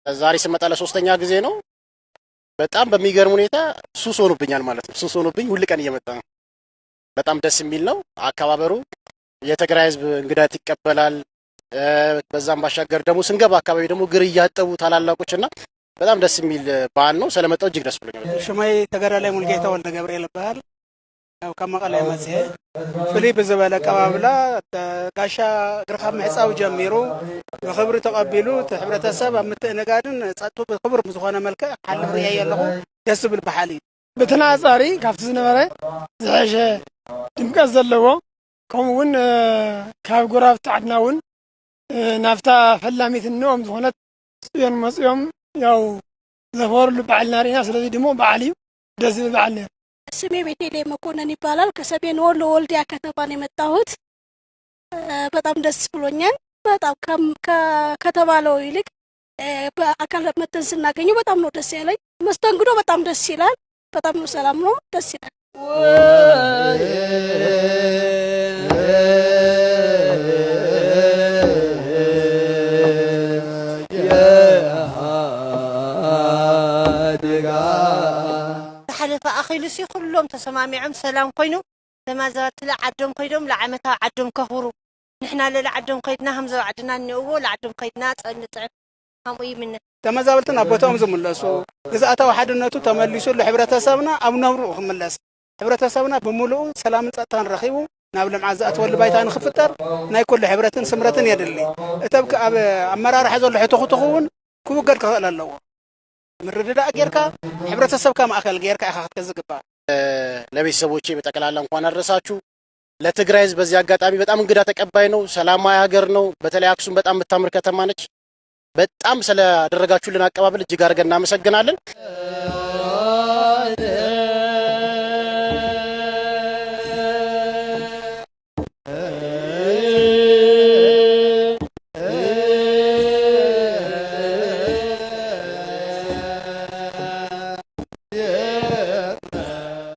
ዛሬ ስመጣ ለሶስተኛ ጊዜ ነው። በጣም በሚገርም ሁኔታ ሱስ ሆኖብኛል ማለት ነው። ሱስ ሆኖብኝ ሁሉ ቀን እየመጣ ነው። በጣም ደስ የሚል ነው አከባበሩ። የትግራይ ህዝብ እንግዳት ይቀበላል። በዛም ባሻገር ደግሞ ስንገባ አካባቢ ደግሞ እግር እያጠቡ ታላላቆችና በጣም ደስ የሚል በዓል ነው። ስለመጣው እጅግ ደስ ብሎኛል። ሽማይ ተጋዳላይ ሙልጌታ ወልደ ገብርኤል ይባላል። ያው ከመቀለ መጽሄ ፊሊፕ ዝበለ ቀባብላ ጋሻ ግርኻ ምሕፃው ጀሚሩ ብክብሪ ተቀቢሉ ሕብረተሰብ ኣብ ምትእንጋድን ጸጥቱ ብክብር ዝኾነ መልክዕ ሓልፍ ርያ ኣለኹ ደስ ዝብል በዓል እዩ። ብተናጻሪ ካብቲ ዝነበረ ዝሐሸ ድምቀት ዘለዎ ከምኡውን ካብ ጎራብቲ ዓድና እውን ናፍታ ፈላሚት እንኦም ዝኾነት ጽዮን መጽዮም ያው ዘኽበሩሉ በዓል ናሪና። ስለዚህ ደግሞ በዓል እዩ፣ ደስ ዝብል በዓል ነው። ስሜ ቤተልሔም መኮንን ይባላል። ከሰሜን ወሎ ወልዲያ ከተማ ነው የመጣሁት። በጣም ደስ ብሎኛል። በጣም ከተባለው ይልቅ በአካል መተን ስናገኘው በጣም ነው ደስ ያለኝ። መስተንግዶ በጣም ደስ ይላል። በጣም ነው ሰላም ነው፣ ደስ ይላል። أخيلسي كلهم تسمعهم سلام كينو لما زرت لعدهم كيدهم لعمتها عدهم كفروا نحنا لعدهم كيدنا هم زر عدنا نقول لعدهم كيدنا نتعب هم يمنا تمازابلتنا بوتهم زملسو إذا أتوا حد الناتو تملسوا لحبرتسابنا أو نورو خملس حبرتسابنا بملؤ سلام تان رخيبو نابل معزات ولا بيتان خفتر ناي كل حبرتن سمرتن يدلي تبقى أمرار حزول حتخون كوجر كلا الله ምርድዳ ጌርካ ሕብረተሰብ ከማእከል ጌርካ አኻት ከዝግባ ለቤተሰቦቼ በጠቅላላ እንኳን አደረሳችሁ። ለትግራይ ህዝብ በዚህ አጋጣሚ በጣም እንግዳ ተቀባይ ነው። ሰላማዊ ሀገር ነው። በተለይ አክሱም በጣም የምታምር ከተማ ነች። በጣም ስለደረጋችሁልን አቀባበል እጅግ አድርገን እናመሰግናለን።